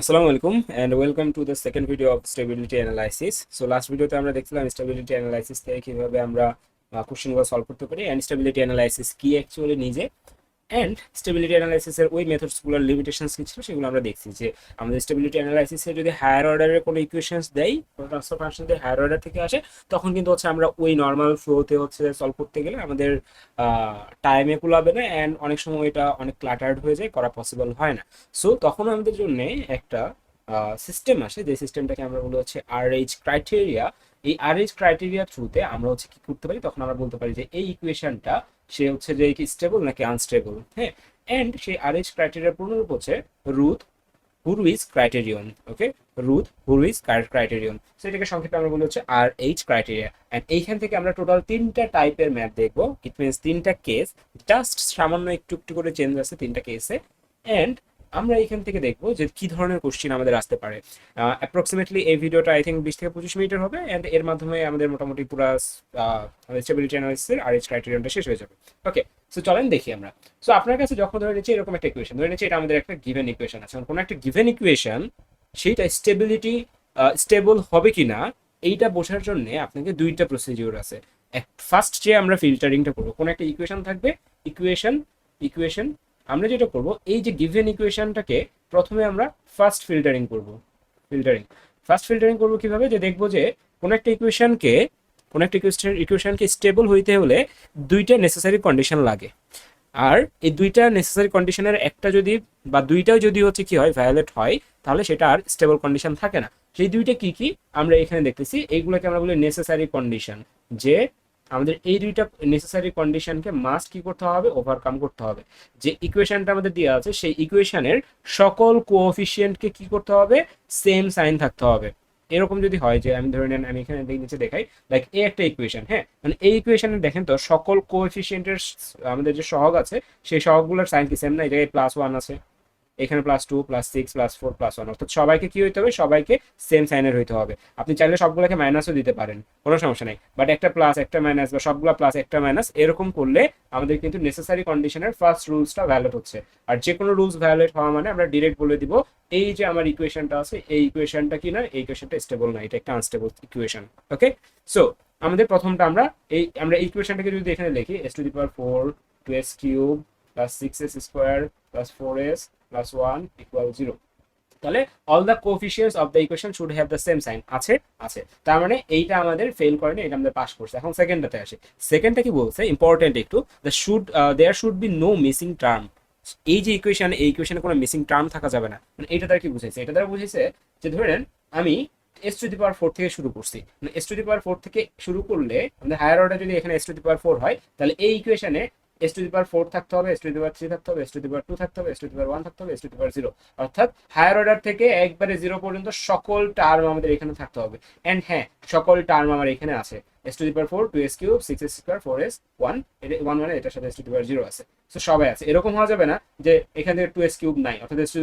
আসসালামু আলাইকুম and welcome to the second video of stability analysis. So last ভিডিওতে আমরা দেখছিলাম stability analysis থেকে কিভাবে আমরা কোশ্চেনগুলো সলভ করতে পারি and stability analysis কি অ্যাকচুয়ালি নিজে and stability analysis এর ওই মেথডস গুলোর লিমিটেশনস কি ছিল সেগুলো আমরা দেখছি যে আমাদের স্টেবিলিটি অ্যানালাইসিস এ যদি হায়ার অর্ডারের কোনো ইকুয়েশনস দেই কোনো ট্রান্সফার ফাংশন দিয়ে হায়ার অর্ডার থেকে আসে তখন কিন্তু হচ্ছে আমরা ওই নর্মাল ফ্লোতে হচ্ছে সলভ করতে গেলে আমাদের টাইমে কুলাবে না অ্যান্ড অনেক সময় এটা অনেক ক্লাটার্ড হয়ে যায়, করা পসিবল হয় না। সো তখন আমাদের জন্য একটা সিস্টেম আসে, যে সিস্টেমটাকে আমরা বলি হচ্ছে RH ক্রাইটেরিয়া। এই RH ক্রাইটেরিয়া থ্রুতে আমরা হচ্ছে কি করতে পারি, তখন আমরা বলতে পারি যে এই ইকুয়েশনটা সে হচ্ছে যে কি স্টেবল নাকি আনস্টেবল। হ্যাঁ, এন্ড সেই RH ক্রাইটেরিয়ার পূর্ণরূপ হচ্ছে রুট হুরউইজ ক্রাইটেরিয়ন। ওকে, রুট হুরউইজ ক্রাইটেরিয়ন, সেটাকে সংক্ষেপে আমরা বলি হচ্ছে RH ক্রাইটেরিয়া। এন্ড এইখান থেকে আমরা টোটাল তিনটা টাইপের ম্যাপ দেখবো, ইট মিনস তিনটা কেস, জাস্ট সামান্য একটু একটু করে চেঞ্জ আছে তিনটা কেসে। এন্ড আমরা এখান থেকে দেখবো যে কি ধরনের কোশ্চিন আমাদের আসতে পারে। অ্যাপ্রক্সিমেটলি এই ভিডিওটা আই থিঙ্ক 20 থেকে 25 মিনিটের হবে এন্ড এর মাধ্যমে আমাদের মোটামুটি পুরো স্টেবিলিটি অ্যানালাইসিসের RH ক্রাইটেরিয়ানটা শেষ হয়ে যাবে। ওকে, সো চলেন দেখি আমরা। সো আপনার কাছে যখন ধরে নিচ্ছে এরকম একটা ইকুয়েশন, ধরে নিচ্ছে এটা আমাদের একটা গিভেন ইকুয়েশন আছে, কোনো একটা গিভেন ইকুয়েশন সেইটা স্টেবল হবে কিনা এইটা বোঝার জন্য আপনাকে দুইটা প্রসিডিউর আছে। ফার্স্ট যে আমরা ফিল্টারিংটা করবো, কোনো একটা ইকুয়েশন থাকবে, ইকুয়েশন ইকুয়েশন আমরা যেটা করব, এই যে গিভেন ইকুয়েশনটাকে প্রথমে আমরা ফার্স্ট ফিল্টারিং করব। ফিল্টারিং ফার্স্ট ফিল্টারিং করব কিভাবে, যে দেখবো যে কোনো একটা ইকুয়েশনকে স্টেবল হইতে হলে দুইটা নেসেসারি কন্ডিশন লাগে। আর এই দুইটা নেসেসারি কন্ডিশনের একটা যদি বা দুইটাও যদি হচ্ছে কি হয় ভায়োলেট হয়, তাহলে সেটা আর স্টেবল কন্ডিশন থাকে না। সেই দুইটা কি কি আমরা এখানে দেখতেছি, এইগুলোকে আমরা বলি নেসেসারি কন্ডিশন। যে আমাদের এই দুইটা নেসেসারি কন্ডিশনকে মাস্ট কি করতে হবে, ওভারকাম করতে হবে। যে ইকুয়েশনটা আমাদের দেওয়া আছে সেই ইকুয়েশনের সকল কোএফিসিয়েন্টকে কি করতে হবে, সেম সাইন থাকতে হবে। এরকম যদি হয় যে আমি ধরে নেন, আমি এখানে নিচে দেখাই, লাইক এই একটা ইকুয়েশন, হ্যাঁ, মানে এই ইকুয়েশনে দেখেন তো সকল কোএফিসিয়েন্টের আমাদের যে সহগ আছে সেই সহগগুলোর সাইন কি সেম না, এই জায়গায় +1 আছে, এখানে +2 +6 +4 +1, অর্থাৎ সবাইকে কি হইতে হবে, সবাইকে সেম সাইনের হইতে হবে। আপনি চাইলে সবগুলোকে মাইনাসও দিতে পারেন, কোনো সমস্যা নেই, বাট একটা প্লাস একটা মাইনাস বা সবগুলো প্লাস একটা মাইনাস এরকম করলে আমাদের কিন্তু নেসেসারি কন্ডিশনের ফার্স্ট রুলসটা ভ্যালিড হচ্ছে। আর যে কোনো রুলস ভ্যালিড হওয়া মানে আমরা ডিরেক্ট বলে দিব এই যে আমার ইকুয়েশনটা আছে এই ইকুয়েশনটা কি না, এই ইকুয়েশনটা স্টেবল না, এটা একটা আনস্টেবল ইকুয়েশন। ওকে, সো আমাদের প্রথমটা আমরা ইকুয়েশনটাকে যদি এখানে লিখি s⁴ 2s³ +6s² +4s +1 = 0, তাহলে all the coefficients of the equation should have the same sign. আছে আছে, তার মানে এইটা আমাদের ফেল করেনি, এটা আমাদের পাস করছে। এখন সেকেন্ডটাতে আসে, সেকেন্ডটা কি বলছে ইম্পর্টেন্ট একটু, there should be no missing term. এই যে ইকুয়েশন, এই ইকুয়েশনে কোনো মিসিং টার্ম থাকা যাবে না। মানে এটা দ্বারা কি বুঝাইছে, এটা দ্বারা বুঝাইছে যে ধরেন আমি s⁴ থেকে শুরু করছি, মানে s⁴ থেকে শুরু করলে আমাদের হায়ার অর্ডার যদি এখানে s⁴ হয়, তাহলে এই ইকুয়েশনে s⁴ থাকতে হবে, s⁴ থাকতে হবে, s⁴ থাকতে হবে, s⁴ থাকতে হবে, s⁴, অর্থাৎ হায়ার অর্ডার থেকে একবারে 0 পর্যন্ত সকল টার্ম আমাদের এখানে থাকতে হবে। এন্ড হ্যাঁ, সকল টার্ম আমার এখানে আছে, s⁴ 2s³ 6s² 4s 1, এটা 1 মানে এটার সাথে s⁴ আছে। তো সবাই আছে, এরকম হওয়া যাবে না যে এখান থেকে 2s³ নাই, অর্থাৎ s⁴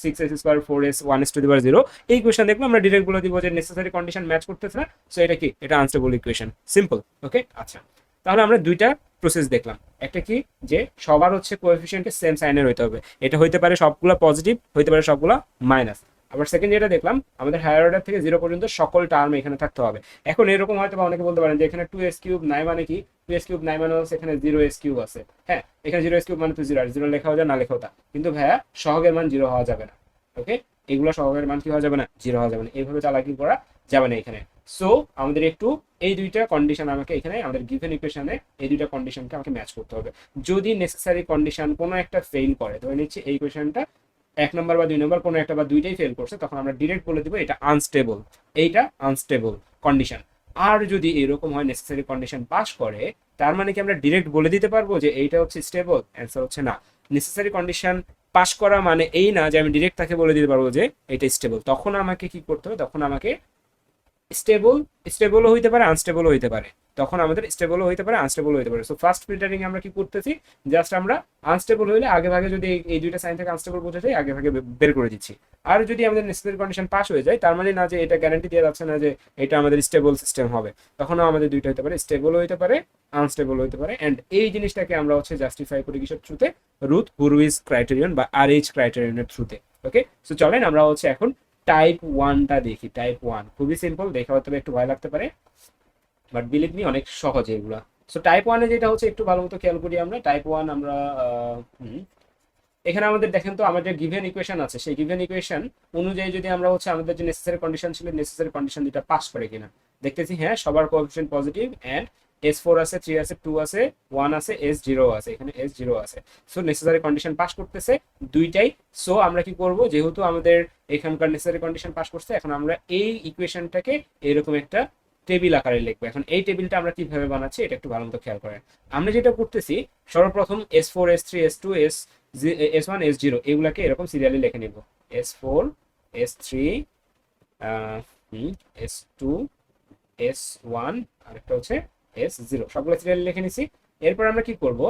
6s² 4s 1s⁴। এই ইকুয়েশন দেখবো আমরা ডিরেক্ট বলে দিব যে নেসেসারি কন্ডিশন ম্যাচ করতেছে না, সো এটা কি, এটা আনস্টেবল ইকুয়েশন। সিম্পল। ওকে, আচ্ছা, তাহলে আমরা দুইটা প্রসেস দেখলাম। একটা কি, যে সবার হচ্ছে কোএফিসিয়েন্টকে সেম সাইনের হইতে হবে, এটা হইতে পারে সবগুলা পজিটিভ, হইতে পারে সবগুলা মাইনাস। আবার সেকেন্ড যেটা দেখলাম, আমাদের হায়ার অর্ডার থেকে 0 পর্যন্ত সকল টার্ম এখানে থাকতে হবে। এখন এরকম হয়তো বা অনেকে বলতে পারেন যে এখানে 2s³ নাই মানে কি, 2s³ নাই মানে হচ্ছে এখানে 0s³ আছে। হ্যাঁ, এখানে 0s³ মানে তো 0, আর 0 লেখাও যায় না লেখাও তা, কিন্তু ভাইয়া সহগের মান 0 হওয়া যাবে না। ওকে, এগুলো সহগের মান কি হওয়া যাবে না, 0 হওয়া যাবে না, এইভাবে চালাকি করা যাবে না এখানে। সো আমাদের একটু এই দুইটা কন্ডিশন আমাকে এখানে আমাদের গিভেন ইকুয়েশনে এই দুইটা কন্ডিশনকে আমাকে ম্যাচ করতে হবে। যদি নেসেসারি কন্ডিশন কোনো একটা ফেল করে, ধরে নিচ্ছি এই ইকুয়েশনটা 1 নম্বর বা 2 নম্বর কোনো একটা বা দুইটাই ফেল করছে, তখন আমরা ডিরেক্ট বলে দিব এটা আনস্টেবল, এইটা আনস্টেবল কন্ডিশন। আর যদি এরকম হয় নেসেসারি কন্ডিশন পাস করে, তার মানে কি আমরা ডিরেক্ট বলে দিতে পারবো যে এইটা হচ্ছে স্টেবল? অ্যান্সার হচ্ছে না। নেসেসারি কন্ডিশন পাস করা মানে এই না যে আমি ডিরেক্ট তাকে বলে দিতে পারবো যে এটা স্টেবল। তখন আমাকে কি করতে হবে, তখন আমাকে স্টেবল স্টেবলও হইতে পারে, আনস্টেবলও হইতে পারে, তখন আমাদের স্টেবলও হইতে পারে, আনস্টেবলও হইতে পারে। সো ফার্স্ট ফিল্টারিং আমরা কি করতেছি, জাস্ট আমরা আনস্টেবল হইলে আগে ভাগে যদি এই দুইটা সাইন থেকে আনস্টেবল বোঝা যায় আগে ভাগে বের করে দিচ্ছি। আর যদি আমাদের নেসেসারি কন্ডিশন পাস হয়ে যায়, তার মানে না যে এটা গ্যারান্টি দেওয়া যাচ্ছে না যে এটা আমাদের স্টেবল সিস্টেম হবে, তখনও আমাদের দুইটা হইতে পারে, স্টেবলও হইতে পারে, আনস্টেবল হইতে পারে। এন্ড এই জিনিসটাকে আমরা হচ্ছে জাস্টিফাই করি কিসের থ্রুতে, রুট হুরউইজ ক্রাইটেরিয়ন বা RH ক্রাইটেরিয়নের থ্রুতে। ওকে, সো চলেন আমরা হচ্ছে এখন টাইপ ওয়ানটা দেখি। টাইপ ওয়ান খুবই সিম্পল, দেখে হয়তো একটু ভয় লাগতে পারে, বাট বিলিভ মি অনেক সহজ এগুলা। সো টাইপ ওয়ানে যেটা হচ্ছে একটু ভালো মতো খেয়াল করি আমরা। টাইপ ওয়ান আমরা এখানে আমাদের দেখেন তো আমাদের গিভেন ইকুয়েশন আছে, সেই গিভেন ইকুয়েশন অনুযায়ী যদি আমরা হচ্ছে আমাদের যে নেসেসারি কন্ডিশন ছিল নেসেসারি কন্ডিশন দুটা পাস করে কিনা দেখতেছি। হ্যাঁ, সবার কোএফিশিয়েন্ট পজিটিভ এন্ড S4 আছে, 3 আছে, 2 আছে, 1 আছে, S0 আছে, এখানে S0 আছে। সো নেসেসারি কন্ডিশন পাস করতেছে দুইটাই। সো আমরা কি করব, যেহেতু আমাদের এখানকার নেসেসারি কন্ডিশন পাস করছে, এখন আমরা এই ইকুয়েশনটাকে এরকম একটা টেবিল আকারে লিখবো। এখন এই টেবিলটা আমরা কিভাবে বানাচ্ছি এটা একটু ভালো মতো খেয়াল করেন। আমরা যেটা করতেছি, সর্বপ্রথম S4 S3 S2 S1 S0 এগুলাকে এরকম সিরিয়ালি লিখে নিব। S4 S3 S2 S1 আরেকটা হচ্ছে S0, সবগুলো সিরিয়াল লিখে নিছি। এরপর আমরা কি করব,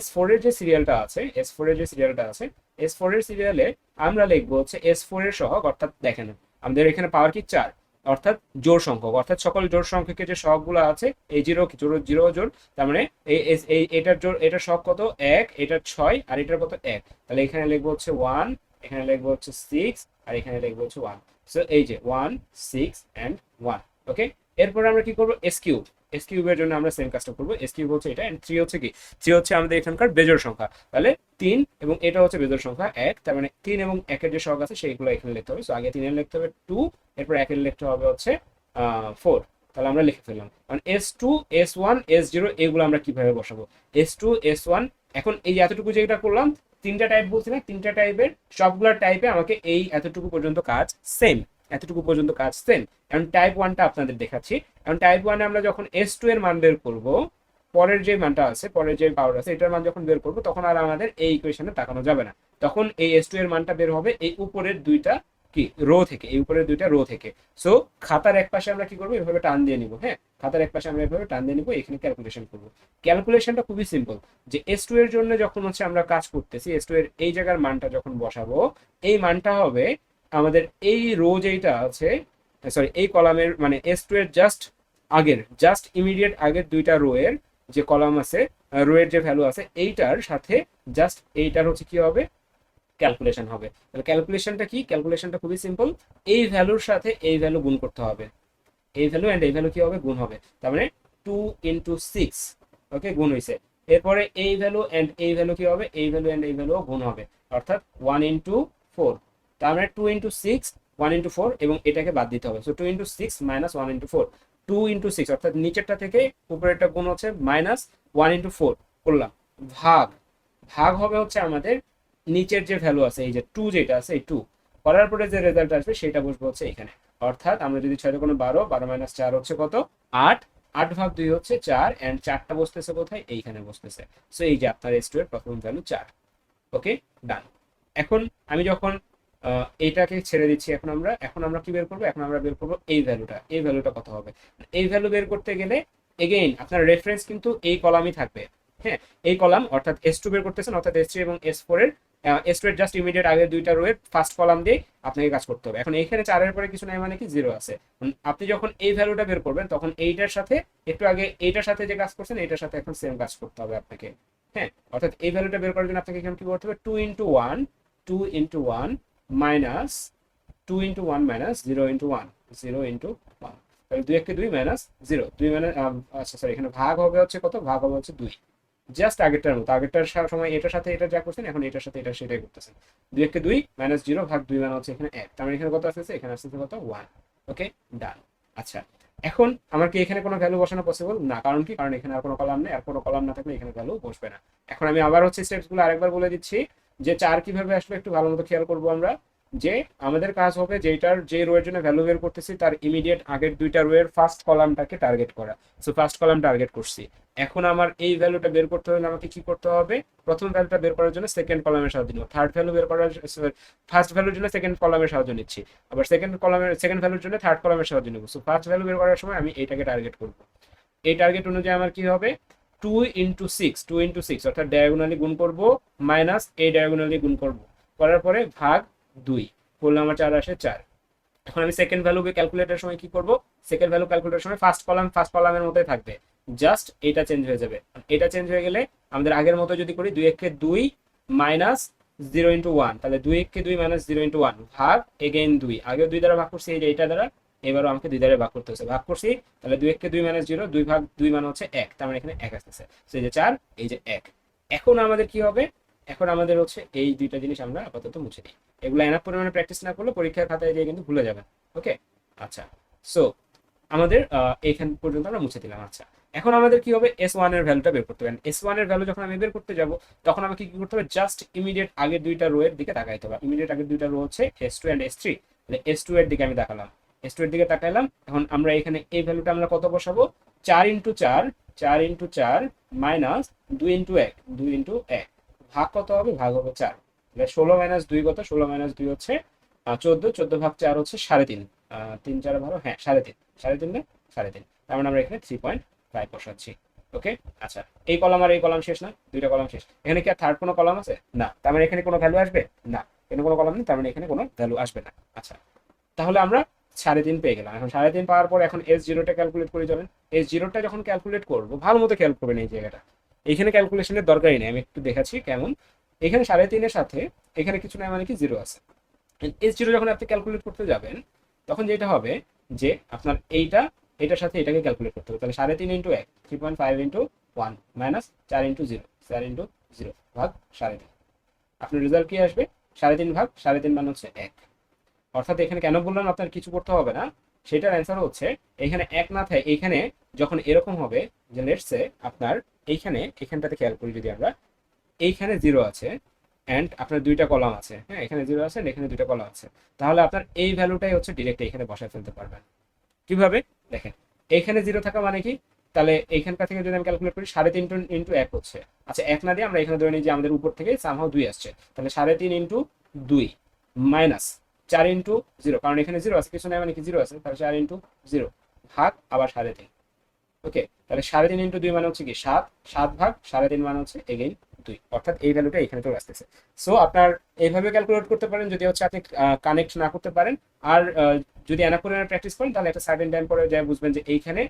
S4 এর যে সিরিয়ালটা আছে, S4 এর যে সিরিয়ালটা আছে, S4 এর সিরিয়ালে আমরা লিখবো হচ্ছে S4 এর সহগ, অর্থাৎ দেখেন আমাদের এখানে পাওয়ার কি 4, অর্থাৎ জোড় সংখ্যক, অর্থাৎ সকল জোড় সংখ্যকের যে সহগগুলো আছে এই জিরো জিরো জোড়, তার মানে এই এটার জোড়, এটার সহগ কত 1, এটার 6 আর এটার কত 1, তাহলে এখানে লিখবো হচ্ছে 1, এখানে লিখবো হচ্ছে 6 আর এখানে লিখবো হচ্ছে 1। সো এই যে 1 6 এন্ড 1। ওকে, এরপর আমরা কি করবো, এস কিউব। এস কিউবের জন্য আমরা সেম কাজটা করবো। এস কিউব হচ্ছে এটা, এন্ড 3 হচ্ছে কি, 3 হচ্ছে আমাদের এখানকার বেজোড় সংখ্যা, তাহলে 3 এবং এটা হচ্ছে বেজোড় সংখ্যা 1, তার মানে 3 এবং 1 এর যে সহগ আছে সেইগুলো এখানে লিখতে হবে। সো আগে 3 এর লিখতে হবে 2, এরপর 1 এর লিখতে হবে হচ্ছে 4। তাহলে আমরা লিখে ফেললাম। কারণ S2 S1 S0 এগুলো আমরা কিভাবে বসাবো, S2 S1, এখন এই যে এতটুকু যেটা করলাম, তিনটা টাইপ বলছি না, তিনটা টাইপের সবগুলো টাইপে আমাকে এই এতটুকু পর্যন্ত কাজ সেম, এতটুকু পর্যন্ত কাজ সেম। এখন টাইপ ওয়ানটা আপনাদের দেখাচ্ছি। এখন টাইপ ওয়ানে আমরা যখন S2 এর মান বের করব, পরের যে মানটা আছে, পরের যে পাওয়ার আছে এটার মান যখন বের করব, তখন আর আমাদের এই ইকুয়েশনে তাকানো যাবে না, তখন এই S2 এর মানটা বের হবে এই উপরের দুইটা কি রো থেকে, এই উপরের দুইটা রো থেকে। সো খাতার এক পাশে আমরা কি করবো, এভাবে টান দিয়ে নিব। হ্যাঁ, খাতার এক পাশে আমরা এভাবে টান দিয়ে নিব, এখানে ক্যালকুলেশন করব। ক্যালকুলেশনটা খুবই সিম্পল, যে S2 এর জন্য যখন হচ্ছে আমরা কাজ করতেছি, S2 এর এই জায়গার মানটা যখন বসাবো, এই মানটা হবে আমাদের এই রো যেটা আছে, সরি এই কলামের, মানে S2 এর জাস্ট আগের, জাস্ট ইমিডিয়েট আগের দুইটা রো এর যে কলাম আছে, রো এর যে ভ্যালু আছে এইটার সাথে জাস্ট এইটার হচ্ছে কি হবে, ক্যালকুলেশন হবে। তাহলে ক্যালকুলেশনটা কি, ক্যালকুলেশনটা খুবই সিম্পল, এই ভ্যালুর সাথে এই ভ্যালু গুণ করতে হবে, এই ভ্যালু এন্ড এই ভ্যালু কি হবে, গুণ হবে। তার মানে 2 ইন্টু 6, ওকে, গুণ হয়েছে। এরপরে এই ভ্যালু এন্ড এই ভ্যালু কি হবে, এই ভ্যালু এন্ড এই ভ্যালু গুণ হবে, অর্থাৎ 1 ইন্টু 4। তার মানে 2 ইন্টু 6 1 ইন্টু 4, এবং এটাকে বাদ দিতে হবে। So 2 into 6 minus 1 into 4, 2 into 6, অর্থাৎ নিচেরটা থেকে উপরেরটা গুণ হচ্ছে মাইনাস 1 ইন্টু 4 করলাম, ভাগ, ভাগ হবে হচ্ছে আমাদের নিচের যে ভ্যালু আছে, এই যে 2 যেটা আছে, এই 2 করার পরে যে রেজাল্ট আসবে সেটা বসবে হচ্ছে এখানে। অর্থাৎ আমরা যদি 6 কোনো 12, 12 মাইনাস 4 হচ্ছে কত, 8, 8 ভাগ 2 হচ্ছে 4, এন্ড 4টা বসতেছে কোথায়, এইখানে বসতেছে। সো এই যে আপনার S2 এর প্রথম ভ্যালু 4। ওকে, ডান। এখন আমি যখন এইটাকে ছেড়ে দিচ্ছি, এখন আমরা কি বের করবো, এখন আমরা বের করবো এই ভ্যালুটা, এই ভ্যালুটা কত হবে। এই ভ্যালু বের করতে গেলে এগেইন আপনার রেফারেন্স কিন্তু এই কলামই থাকবে। হ্যাঁ, এই কলাম, অর্থাৎ S2 বের করতেছেন, অর্থাৎ S3 এবং S4 এর, S2 এর জাস্ট ইমিডিয়েট আগের দুইটা রো এর ফার্স্ট কলাম দিয়ে আপনাকে কাজ করতে হবে। এখন এখানে 4 এর পরে কিছু নাই, মানে কি 0 আছে। আপনি যখন এই ভ্যালুটা বের করবেন, তখন এইটার সাথে একটু আগে এইটার সাথে যে কাজ করছেন এইটার সাথে এখন সেম কাজ করতে হবে আপনাকে। হ্যাঁ, অর্থাৎ এই ভ্যালুটা বের করার জন্য আপনাকে এখানে কি করতে হবে, 2 into 1, 2 into 1 minus 2 into 1 minus 0 into 1, 0 into 1, তাহলে 2 1 2 মাইনাস 0, 2 মাইনাস, আচ্ছা সরি, এখানে ভাগ হবে হচ্ছে কত, ভাগ হবে হচ্ছে 2, জাস্ট আগেরটার মতো, আগেরটার সময় এটার সাথে এটা যা করছেন এখন এটার সাথে এটা সেটাই করতেছেন। 2 1 2 মাইনাস 0 ভাগ 2 মানে হচ্ছে এখানে 1, তার মানে এখানে কত আসছে, এখানে আসছে কত, 1। ওকে, ডান। আচ্ছা, এখন আমার কি এখানে কোনো ভ্যালু বসানো পসিবল না, কারণ কি, কারণ এখানে আর কোনো কলাম নেই, আর কোনো কলাম না থাকলে এখানে ভ্যালু বসবে না। এখন আমি আবার হচ্ছে স্টেপসগুলো আরেকবার বলে দিচ্ছি, যে 4 কিভাবে আসলে একটু ভালো মতো খেয়াল করবো আমরা। যে আমাদের কাজ হবে যেটার যে রো এর জন্য ভ্যালু বের করতেছি তার ইমিডিয়েট আগের দুইটা রো এর ফার্স্ট কলামটাকে টার্গেট করা। সো ফার্স্ট কলাম টার্গেট করছি। এখন আমার এই ভ্যালুটা বের করতে হলে আমাকে কি করতে হবে, প্রথম ভ্যালুটা বের করার জন্য সেকেন্ড কলামের সাহায্য নিব, থার্ড ভ্যালু বের করার, ফার্স্ট ভ্যালুর জন্য সেকেন্ড কলামের সাহায্য নিচ্ছি, আবার সেকেন্ড ভ্যালুর জন্য থার্ড কলামের সাহায্য নিব। সো ফার্স্ট ভ্যালু বের করার সময় আমি এইটাকে টার্গেট করব। এই টার্গেট অনুযায়ী আমার কি হবে, 2 ইন্টু 6, 2 ইন্টু 6, অর্থাৎ ডায়াগোনালি গুণ করব, মাইনাস এই ডায়াগোনালি গুণ করব, করার পরে ভাগ 2 করলে আমার 4 আসে 4। এখন আমি সেকেন্ড ভ্যালুকে ক্যালকুলেটার সময় কি করব, সেকেন্ড ভ্যালু ক্যালকুলেটার সময় ফার্স্ট কলামের মতোই থাকবে, জাস্ট এটা চেঞ্জ হয়ে যাবে। এটা চেঞ্জ হয়ে গেলে আমাদের আগের মতো যদি করি, 2 1 2 মাইনাস 0 ইন্টু 1, তাহলে 2 কে 2 মাইনাস 0 ইন্টু 1 ভাগ এগেইন 2, আগেও 2 দ্বারা ভাগ করছি এই যে এটা দ্বারা, এবারও আমাকে 2 দ্বারা ভাগ করতে হচ্ছে, ভাগ করছি, তাহলে 2 কে 2 মাইনাস 0, 2 ভাগ 2 মানে হচ্ছে 1, তার মানে এখানে 1 আসতেছে, এই যে 4, এই যে 1। এখন আমাদের কি হবে, এখন আমাদের হচ্ছে এই দুইটা জিনিস আমরা আপাতত মুছে দিই, এগুলো এনাফ পরিমাণে প্র্যাকটিস না করলে পরীক্ষার খাতায় গিয়ে কিন্তু ভুলে যাবেন। ওকে, আচ্ছা, সো আমাদের এইখান পর্যন্ত আমরা মুছে দিলাম। আচ্ছা, এখন আমাদের কি হবে, S1 এর ভ্যালুটা বের করতে হবে। S1 এর ভ্যালু যখন আমি বের করতে যাব, তখন আমাকে কি করতে হবে, জাস্ট ইমিডিয়েট আগের দুইটা রো এর দিকে তাকাইতে হবে। ইমিডিয়েট আগের দুইটা রো হচ্ছে S2 এন্ড S3, তাহলে S2 এর দিকে আমি তাকালাম, S2 এর দিকে তাকাইলাম। এখন আমরা এখানে এই ভ্যালুটা আমরা কত বসাবো, 4 into 4, 4 into 4 minus 2 into 1, 2 into 1 ভাগ কত হবে, ভাগ হবে 4, তাহলে 16 মাইনাস 2 কত, 16 মাইনাস 2 হচ্ছে 14, 14 ভাগ 4 হচ্ছে 3.5, 3 4 12, হ্যাঁ 3.5, 3.5 না 3.5, তার মানে আমরা এখানে 3.5 বসাচ্ছি। ওকে, আচ্ছা, এই কলাম আর এই কলাম শেষ না, দুইটা কলাম শেষ। এখানে কি আর থার্ড কোনো কলাম আছে, না, তার মানে এখানে কোনো ভ্যালু আসবে না, এখানে কোনো কলাম নেই, তার মানে এখানে কোনো ভ্যালু আসবে না। আচ্ছা, তাহলে আমরা 3.5 পেয়ে গেলাম। এখন 3.5 পাওয়ার পর এখন S0টা ক্যালকুলেট করে যাবেন। S0টা যখন ক্যালকুলেট করবো, ভালো মতো খেয়াল করবেন এই জায়গাটা, এখানে ক্যালকুলেশনের দরকারই নেই, আমি একটু দেখাচ্ছি কেমন। এখানে 3.5 সাথে এখানে কিছু নাই, মানে কি 0 আছে। S0 যখন আপনি ক্যালকুলেট করতে যাবেন, তখন যেটা হবে যে আপনার এটার সাথে এটাকে ক্যালকুলেট করতে হবে, তাহলে 3.5 into 1, 3.5 into 1 minus 4 into 0, 4 into 0 ভাগ 3.5, আপনার রেজাল্ট কি আসবে, 3.5 ভাগ 3.5 মানে হচ্ছে 1। অর্থাৎ এখানে কেন বললাম আপনার কিছু করতে হবে না, সেটার অ্যান্সার হচ্ছে এখানে 1 না থাকে, এখানে যখন এরকম হবে যে লেটস সে আপনার এখানটাতে খেয়াল করি, যদি আমরা এইখানে 0 আছে অ্যান্ড আপনার দুইটা কলাম আছে, হ্যাঁ এখানে 0 আছে and এখানে দুইটা কলাম আছে, তাহলে আপনার এই ভ্যালুটাই হচ্ছে ডিরেক্ট এখানে বসায় ফেলতে পারবেন। কিভাবে দেখেন, এখানে 0 থাকা মানে কি, তাহলে এইখানকার থেকে যদি আমি ক্যালকুলেট করি 3.5 ইন্টু 1 হচ্ছে, আচ্ছা 1 না দিয়ে আমরা এখানে ধরে নিই যে আমাদের উপর থেকে সামহাও 2 আসছে, তাহলে 3.5 ইন্টু 2 মাইনাস 4 ইন্টু 0, কারণ এখানে 0 আছে, কিছু নাই মানে কি 0 আছে, তাহলে 4 ইন্টু 0 ভাগ আবার 3.5। ওকে, তাহলে 3.5 ইন্টু 2 মানে হচ্ছে কি 7, 7 ভাগ 3.5 মানে হচ্ছে এগেইন 2, অর্থাৎ এই ভ্যালুটা এখানে চলে আসতেছে। সো আপনার এইভাবে ক্যালকুলেট করতে পারেন যদি হচ্ছে আপনি কানেক্ট না করতে পারেন। আর যদি অ্যানাকোরিয়ার প্র্যাকটিস করেন, তাহলে একটা সার্টেন টাইম পরে যা বুঝবেন যে এইখানে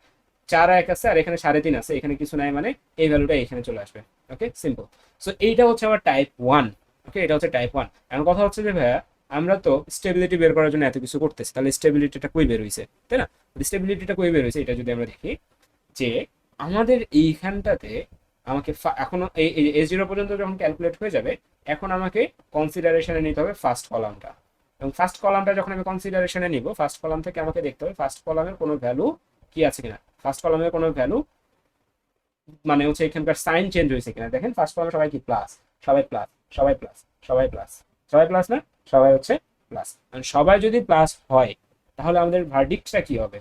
4 1 আছে আর এখানে 3.5 আছে, এখানে কিছু নাই, মানে এই ভ্যালুটা এখানে চলে আসবে। ওকে, সিম্পল। সো এইটা হচ্ছে আমার টাইপ 1। ওকে, এটা হচ্ছে টাইপ 1। এখন কথা হচ্ছে যে ভাইয়া, আমরা তো স্টেবিলিটি বের করার জন্য এত কিছু করতেছি, তাহলে স্টেবিলিটিটা কই বের হইছে, তাই না? স্টেবিলিটিটা কই বের হইছে, এটা যদি আমরা দেখি যে আমাদের এইখানটাতে আমাকে এখনো এই S0 পর্যন্ত যখন ক্যালকুলেট হয়ে যাবে, এখন আমাকে কনসিডারেশনে নিতে হবে ফার্স্ট কলামটা। এবং ফার্স্ট কলামটা যখন আমি কনসিডারেশনে নিব, ফার্স্ট কলাম থেকে আমাকে দেখতে হবে ফার্স্ট কলামের কোনো ভ্যালু কি আছে কিনা, ফার্স্ট কলামের কোনো ভ্যালু মানে হচ্ছে এখানকার সাইন চেঞ্জ হয়েছে কিনা। দেখেন ফার্স্ট কলামে সবাই কি প্লাস, সবাই প্লাস, সবাই প্লাস, সবাই প্লাস, সবাই প্লাস না, সবাই হচ্ছে প্লাস। সবাই যদি প্লাস হয়, তাহলে আমাদের ভার্ডিক্টটা কি হবে,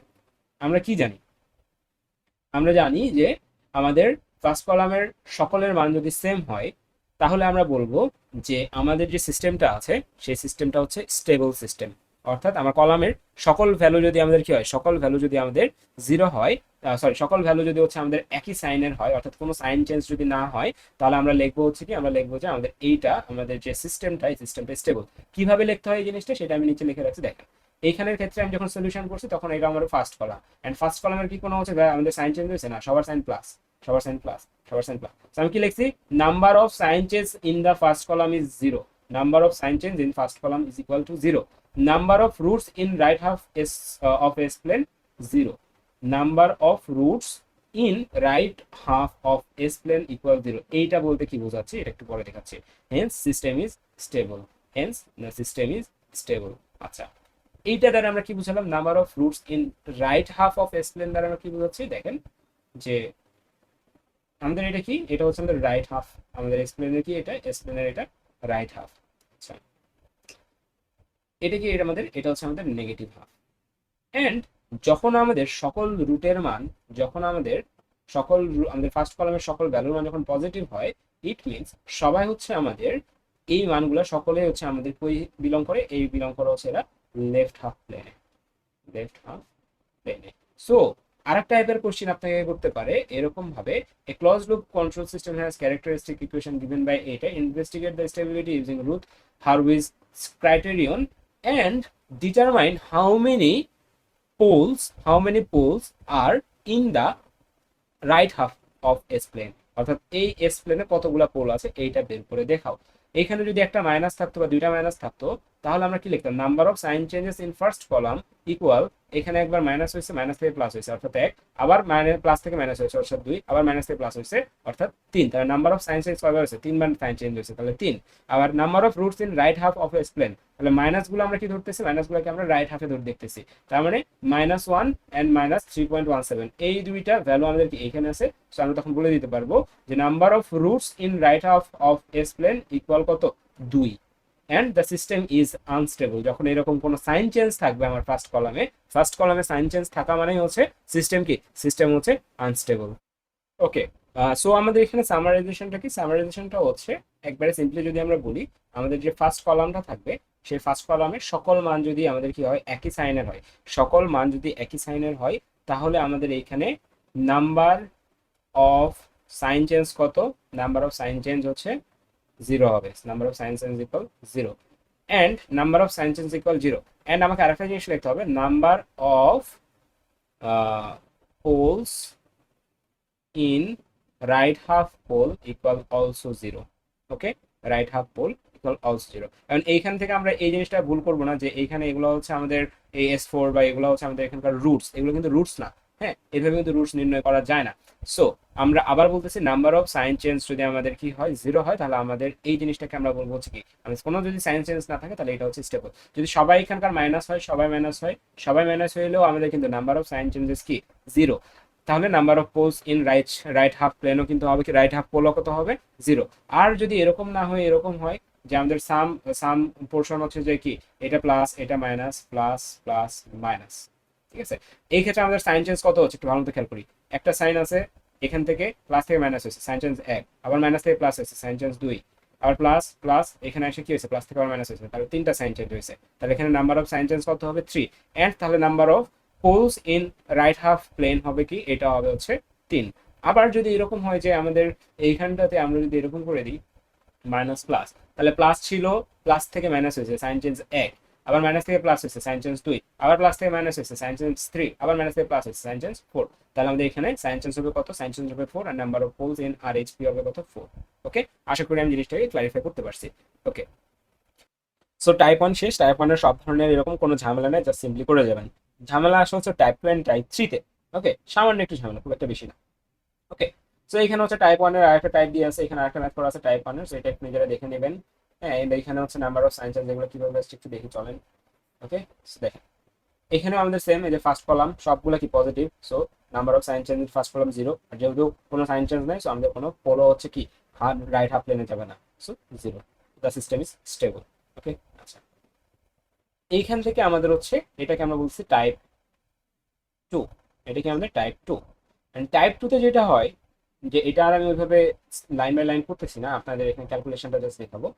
আমরা কি জানি, আমরা জানি যে আমাদের ফার্স্ট কলামের সকলের মান যদি সেম হয়, তাহলে আমরা বলবো যে আমাদের যে সিস্টেমটা আছে সেই সিস্টেমটা হচ্ছে স্টেবল সিস্টেম। অর্থাৎ আমার কলামের সকল ভ্যালু যদি আমাদের কি হয়, সকল ভ্যালু যদি আমাদের 0 হয়, সরি সকল ভ্যালু যদি হচ্ছে আমাদের একই সাইনের হয়, অর্থাৎ কোনো সাইন চেঞ্জ যদি না হয়, তাহলে আমরা লিখবো হচ্ছে কি, আমরা লিখবো যে আমাদের আমাদের যে সিস্টেমটা, এই সিস্টেমটা স্টেবল। কিভাবে লিখতে হয় এই জিনিসটা, সেটা আমি নিচে লিখে রাখছি, দেখেন। এইখানের ক্ষেত্রে আমি যখন সলিউশন করছি, তখন এটা আমার ফার্স্ট কলাম, এন্ড ফার্স্ট কলামের কি কোনো হচ্ছে আমাদের সাইন চেঞ্জ হয়েছে না, সবার সাইন প্লাস, সবার সাইন প্লাস, সবার সাইন প্লাস। আমি কি লিখছি, number of sign change in the first column is 0, number of sign change in first column is equal to 0, number of roots in right half of S plane 0, number of roots in right half of S plane equal 0। এইটা বলতে কি বোঝাচ্ছি এটা একটু পরে দেখাচ্ছি। Hence system is stable, Haynes system is stable. আচ্ছা, এইটা দ্বারা আমরা কি বুঝালাম, number of roots in right half of S plane দ্বারা আমরা কি বুঝাচ্ছি, দেখেন যে আমাদের এটা কি, এটা হচ্ছে আমাদের রাইট হাফ, আমাদের এস প্লেনের কি এটা, এস প্লেনের এটা রাইট হাফ। আচ্ছা, এটা কি, এটা আমাদের, এটা হচ্ছে আমাদের নেগেটিভ হাফ। এন্ড যখন আমাদের সকল রুটের মান, যখন আমাদের আমাদের ফার্স্ট কলামের সকল ভ্যালুর মান যখন পজিটিভ হয়, ইট মিনস সবাই হচ্ছে আমাদের এই মানগুলো সকলে হচ্ছে আমাদের কই বিলং করে, এই বিলং করে হচ্ছে এরা লেফট হাফ প্লেনে, লেফট হাফ প্লেনে। সো আরেকটা টাইপের কোশ্চেন আপনাকে করতে পারে এরকম ভাবে, a close loop control system has characteristic equation given by এটা, investigate the stability using Routh Hurwitz criterion and determine how many poles are in the right half of S plane, অর্থাৎ এই S প্লেনে কতগুলা pole আছে এইটা বের করে দেখাও। এখানে যদি একটা মাইনাস থাকতো বা দুইটা মাইনাস থাকতো, তাহলে আমরা কি লিখতাম, number of sign changes in first column equal, এখানে একবার মাইনাস হয়েছে, মাইনাস থেকে প্লাস হয়েছে অর্থাৎ 1, আবার মাইনাস প্লাস থেকে মাইনাস হয়েছে অর্থাৎ 2, আবার মাইনাস থেকে প্লাস হয়েছে অর্থাৎ 3। তাহলে নাম্বার অফ সাইন চেঞ্জ কয়বার হয়েছে, 3 বার সাইন চেঞ্জ হয়েছে, তাহলে 3। আবার number of roots in right half of A plane, তাহলে মাইনাস গুলো আমরা কি ধরতেছি, মাইনাস গুলোকে আমরা রাইট হাফে ধরে দেখতেছি, তার মানে -1 এন্ড -3.17 এই দুইটা ভ্যালু আমাদের কি এখানে আছে। সো আমরা তখন বলে দিতে পারবো যে number of roots in right half of S plane equal কত, 2, and the system is unstable. যখন এরকম কোনো সাইন চেঞ্জ থাকবে আমার ফার্স্ট কলামে সাইন চেঞ্জ থাকা মানেই হচ্ছে সিস্টেম কি, সিস্টেম হচ্ছে আনস্টেবল। ওকে, সো আমাদের এখানে সামারাইজেশনটা কি, সামারাইজেশনটা হচ্ছে একবারে সিম্পলি যদি আমরা বলি, আমাদের যে ফার্স্ট কলামটা থাকবে সেই ফার্স্ট কলামের সকল মান যদি আমাদের কি হয়, একই সাইনের হয়, সকল মান যদি একই সাইনের হয়, তাহলে আমাদের এইখানে নাম্বার অফ সাইন চেঞ্জ কত, নাম্বার অফ সাইন চেঞ্জ হচ্ছে 0 হবে, number of sign change equal 0 and number of sign change equal 0 and আমাকে আরেকটা জিনিস লিখতে হবে, number of poles in right half pole equal also 0। Okay, right half pole equal also 0। কারণ এইখান থেকে আমরা এই জিনিসটা ভুল করবো না যে এইখানে এগুলো হচ্ছে আমাদের এই S4 বা এগুলো হচ্ছে আমাদের এখানকার রুটস, এগুলো কিন্তু রুটস না, হ্যাঁ, এভাবে কিন্তু রুটস নির্ণয় করা যায় না। সো আমরা আবার বলতেছি, নাম্বার অফ সাইন চেঞ্জ যদি আমাদের কি হয় 0 হয়, তাহলে আমাদের এই জিনিসটাকে আমরা বলবো হচ্ছে কি, মানে কোনো যদি সাইন চেঞ্জ না থাকে তাহলে এটা হচ্ছে স্টেবল। যদি সবাই এখানকার মাইনাস হয়, সবাই মাইনাস হয়, সবাই মাইনাস হইলেও আমাদের কিন্তু নাম্বার অফ সাইন চেঞ্জেস কি 0, তাহলে number of poles in right half প্লেনও কিন্তু হবে কি, রাইট হাফ পোলও কত হবে 0। আর যদি এরকম না হয়, এরকম হয় যে আমাদের সাম পোর্শন হচ্ছে যে কি, এটা প্লাস এটা মাইনাস, প্লাস প্লাস মাইনাস, ঠিক আছে, এই ক্ষেত্রে আমাদের সাইন চেঞ্জ কত হচ্ছে একটু ভালো মতো খেয়াল করি। একটা সাইন আছে, এখান থেকে প্লাস থেকে মাইনাস হয়েছে, সাইন চেঞ্জ 1, আবার মাইনাস থেকে প্লাস হয়েছে, সাইন চেঞ্জ 2, আবার প্লাস প্লাস এখানে এসে কি হয়েছে, প্লাস থেকে আবার মাইনাস হয়েছে, তাহলে 3টা সাইন চেঞ্জ হয়েছে, তাহলে এখানে নাম্বার অফ সাইন চেঞ্জ কত হবে 3 এন্ড তাহলে number of poles in right half plane হবে কি, এটা হবে হচ্ছে 3। আবার যদি এরকম হয় যে আমাদের এইখানটাতে আমরা যদি এরকম করে দিই মাইনাস প্লাস, তাহলে প্লাস ছিল, প্লাস থেকে মাইনাস হয়েছে, সাইন চেঞ্জ 1, আবার মাইনাস থেকে প্লাস হয়েছে, সাইন চেঞ্জ 2, আবার প্লাস থেকে মাইনাস হয়েছে, সাইন চেঞ্জ 3, আবার মাইনাস থেকে প্লাস হয়েছে, সাইন চেঞ্জ 4। তাহলে আমাদের এখানে সাইন চেঞ্জ হবে কত, সাইন চেঞ্জ হবে 4 আর number of poles in R HP হবে কত, 4। ওকে, আশা করি আমি জিনিসটাকে ক্লারিফাই করতে পারছি। ওকে, সো টাইপ 1 শেষ। টাইপ 1 এর সব ধরনের এরকম কোনো ঝামেলা নেই, জাস্ট সিম্পলি করে যাবেন। ঝামেলা আসলে হচ্ছে টাইপ 2 এন্ড টাইপ 3 তে। ওকে, সামান্য একটু ঝামেলা, খুব একটা বেশি না। ওকে, সো এখানে হচ্ছে টাইপ 1 এর আরেকটা টাইপ দিয়ে আছে, এখানে আরেকটা ম্যাথ করা আছে টাইপ 1 এর, সো এটা একটু নিজেরা দেখে নেবেন। হ্যাঁ, এন্ড এখানে হচ্ছে নাম্বার অফ সাইন চেঞ্জ, যেগুলো কিভাবে আসছে একটু দেখি চলেন। ওকে, দেখেন এখানেও আমাদের সেম, এই যে ফার্স্ট কলাম সবগুলো কি positive, so number of sign change first column 0, আর যেহেতু কোনো সাইন চেঞ্জ নাই, সো আমাদের কোনো পোলো হচ্ছে কি রাইট হাফ প্লেনে যাবে না, so 0, the system is stable. Okay, আচ্ছা, এইখান থেকে আমাদের হচ্ছে এটাকে আমরা বলছি টাইপ 2, এটাকে আমাদের টাইপ 2। এন্ড টাইপ 2 তে যেটা হয় যে, এটা আর আমি ওইভাবে লাইন বাই লাইন করতেছি না, আপনাদের এখানে ক্যালকুলেশনটা জাস্ট দেখাবো।